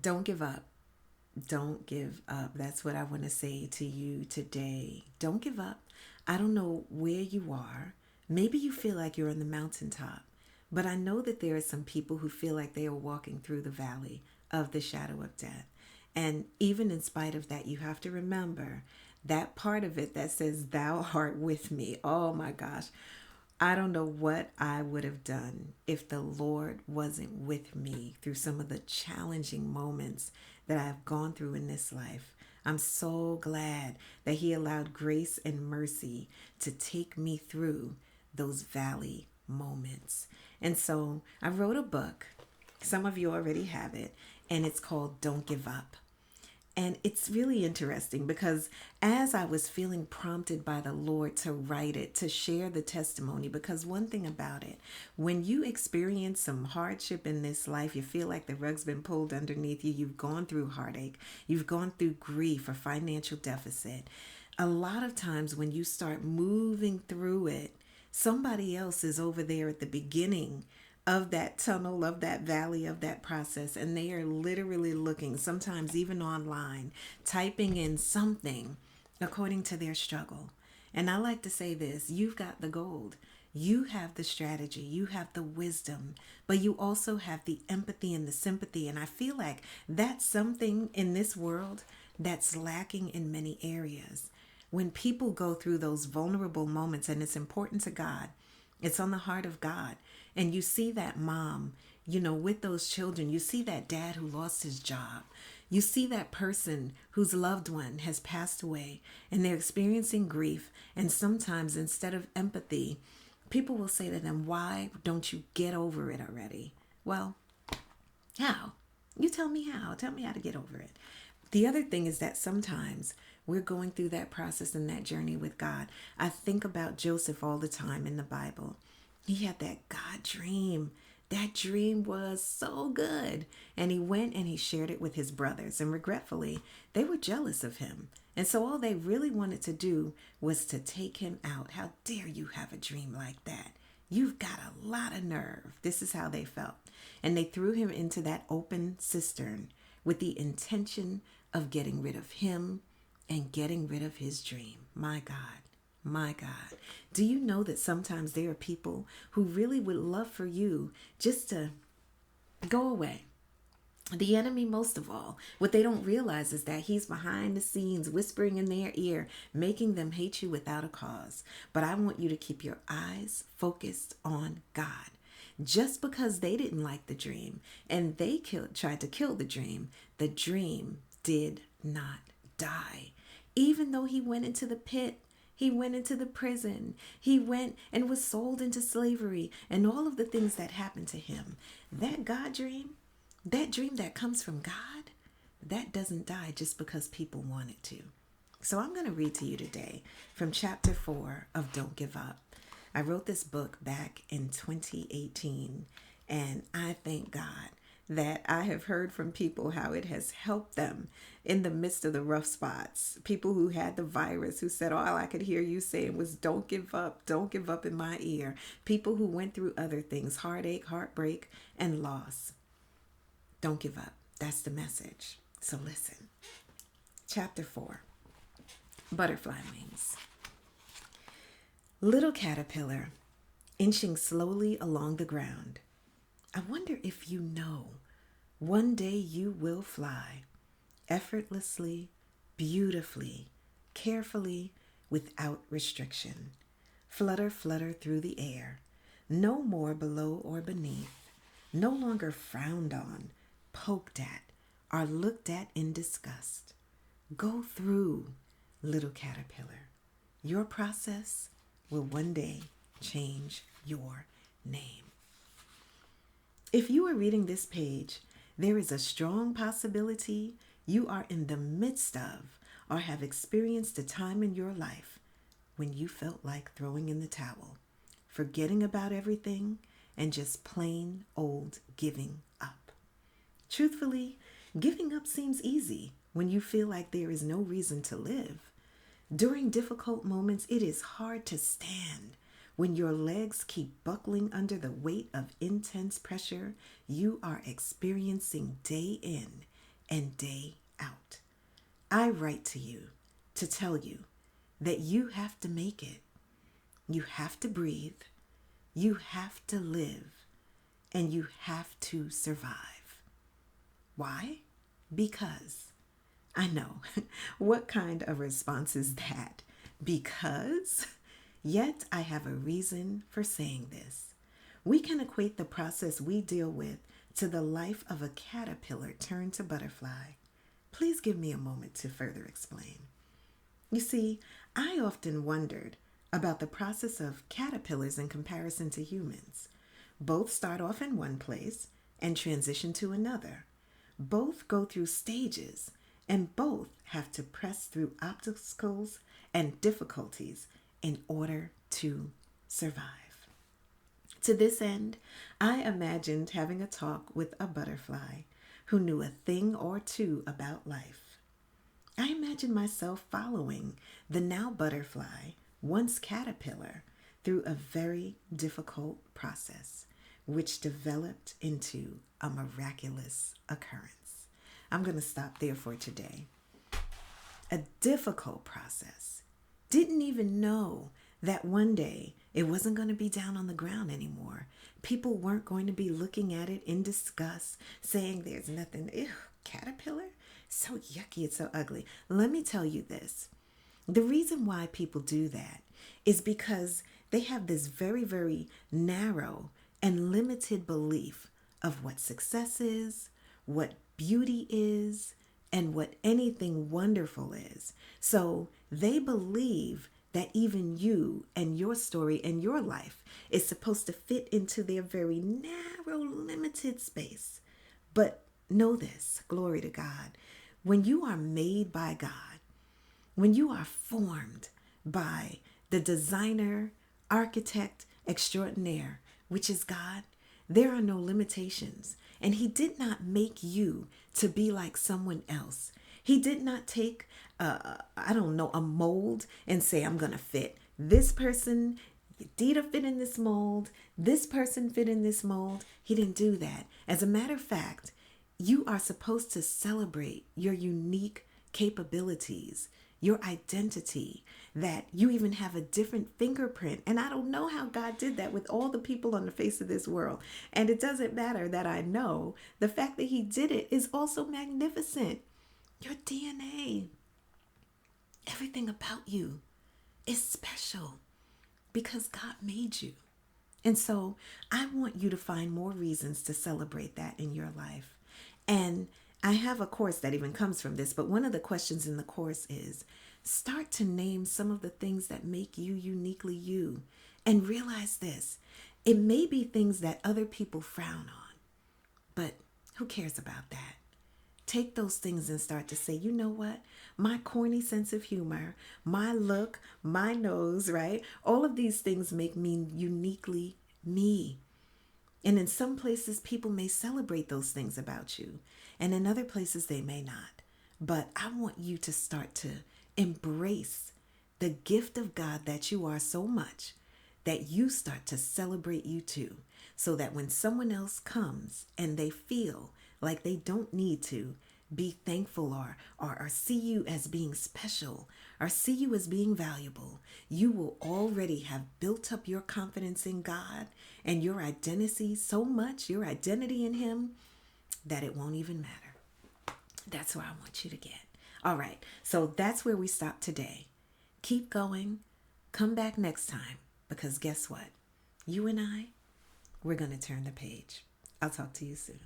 Don't give up. Don't give up. That's what I want to say to you today. Don't give up. I don't know where you are. Maybe you feel like you're on the mountaintop, but I know that there are some people who feel like they are walking through the valley of the shadow of death. And even in spite of that, you have to remember that part of it that says, Thou art with me. Oh my gosh. I don't know what I would have done if the Lord wasn't with me through some of the challenging moments that I've gone through in this life. I'm so glad that He allowed grace and mercy to take me through those valley moments. And so I wrote a book. Some of you already have it, and it's called Don't Give Up. And it's really interesting because as I was feeling prompted by the Lord to write it, to share the testimony, because one thing about it, when you experience some hardship in this life, you feel like the rug's been pulled underneath you, you've gone through heartache, you've gone through grief or financial deficit. A lot of times when you start moving through it, somebody else is over there at the beginning of that tunnel, of that valley, of that process. And they are literally looking, sometimes even online, typing in something according to their struggle. And I like to say this: you've got the gold. You have the strategy, you have the wisdom, but you also have the empathy and the sympathy. And I feel like that's something in this world that's lacking in many areas. When people go through those vulnerable moments, and it's important to God, it's on the heart of God. And you see that mom, with those children. You see that dad who lost his job. You see that person whose loved one has passed away and they're experiencing grief. And sometimes instead of empathy, people will say to them, why don't you get over it already? Well, how? You tell me how. Tell me how to get over it. The other thing is that sometimes we're going through that process and that journey with God. I think about Joseph all the time in the Bible. He had that God dream. That dream was so good. And he went and he shared it with his brothers. And regretfully, they were jealous of him. And so all they really wanted to do was to take him out. How dare you have a dream like that? You've got a lot of nerve. This is how they felt. And they threw him into that open cistern with the intention of getting rid of him and getting rid of his dream. My God. My God. Do you know that sometimes there are people who really would love for you just to go away? The enemy, most of all, what they don't realize is that he's behind the scenes whispering in their ear, making them hate you without a cause. But I want you to keep your eyes focused on God. Just because they didn't like the dream and they tried to kill the dream did not die. Even though he went into the pit, he went into the prison, he went and was sold into slavery, and all of the things that happened to him. That God dream, that dream that comes from God, that doesn't die just because people want it to. So I'm going to read to you today from chapter 4 of Don't Give Up. I wrote this book back in 2018, and I thank God that I have heard from people how it has helped them in the midst of the rough spots. People who had the virus, who said, all I could hear you saying was, don't give up in my ear. People who went through other things, heartache, heartbreak, and loss. Don't give up. That's the message. So listen. Chapter 4, Butterfly Wings. Little caterpillar, inching slowly along the ground. I wonder if you know, one day you will fly, effortlessly, beautifully, carefully, without restriction. Flutter, flutter through the air, no more below or beneath, no longer frowned on, poked at, or looked at in disgust. Go through, little caterpillar. Your process will one day change your name. If you are reading this page, there is a strong possibility you are in the midst of or have experienced a time in your life when you felt like throwing in the towel, forgetting about everything, and just plain old giving up. Truthfully, giving up seems easy when you feel like there is no reason to live. During difficult moments, it is hard to stand. When your legs keep buckling under the weight of intense pressure you are experiencing day in and day out. I write to you to tell you that you have to make it. You have to breathe. You have to live. And you have to survive. Why? Because I know. What kind of response is that? Because? Yet I have a reason for saying this. We can equate the process we deal with to the life of a caterpillar turned to butterfly. Please give me a moment to further explain. You see, I often wondered about the process of caterpillars in comparison to humans. Both start off in one place and transition to another. Both go through stages, and both have to press through obstacles and difficulties in order to survive. To this end, I imagined having a talk with a butterfly who knew a thing or two about life. I imagined myself following the now butterfly, once caterpillar, through a very difficult process, which developed into a miraculous occurrence. I'm going to stop there for today. A difficult process. Didn't even know that one day it wasn't going to be down on the ground anymore. People weren't going to be looking at it in disgust, saying there's nothing. Ew, caterpillar? So yucky, it's so ugly. Let me tell you this. The reason why people do that is because they have this very, very narrow and limited belief of what success is, what beauty is, and what anything wonderful is. So they believe that even you and your story and your life is supposed to fit into their very narrow, limited space. But know this, glory to God, when you are made by God, when you are formed by the designer, architect extraordinaire, which is God, there are no limitations. And He did not make you to be like someone else. He did not take, a mold and say, I'm going to fit this person. Dita fit in this mold. This person fit in this mold. He didn't do that. As a matter of fact, you are supposed to celebrate your unique capabilities, your identity, that you even have a different fingerprint. And I don't know how God did that with all the people on the face of this world. And it doesn't matter that I know. The fact that He did it is also magnificent. Your DNA, everything about you is special because God made you. And so I want you to find more reasons to celebrate that in your life. And I have a course that even comes from this, but one of the questions in the course is start to name some of the things that make you uniquely you. And realize this, it may be things that other people frown on, but who cares about that? Take those things and start to say, you know what? My corny sense of humor, my look, my nose, right? All of these things make me uniquely me. And in some places, people may celebrate those things about you. And in other places, they may not. But I want you to start to embrace the gift of God that you are so much that you start to celebrate you too. So that when someone else comes and they feel like they don't need to be thankful or see you as being special or see you as being valuable, you will already have built up your confidence in God and your identity so much, your identity in Him, that it won't even matter. That's where I want you to get. All right, so that's where we stop today. Keep going. Come back next time, because guess what? You and I, we're going to turn the page. I'll talk to you soon.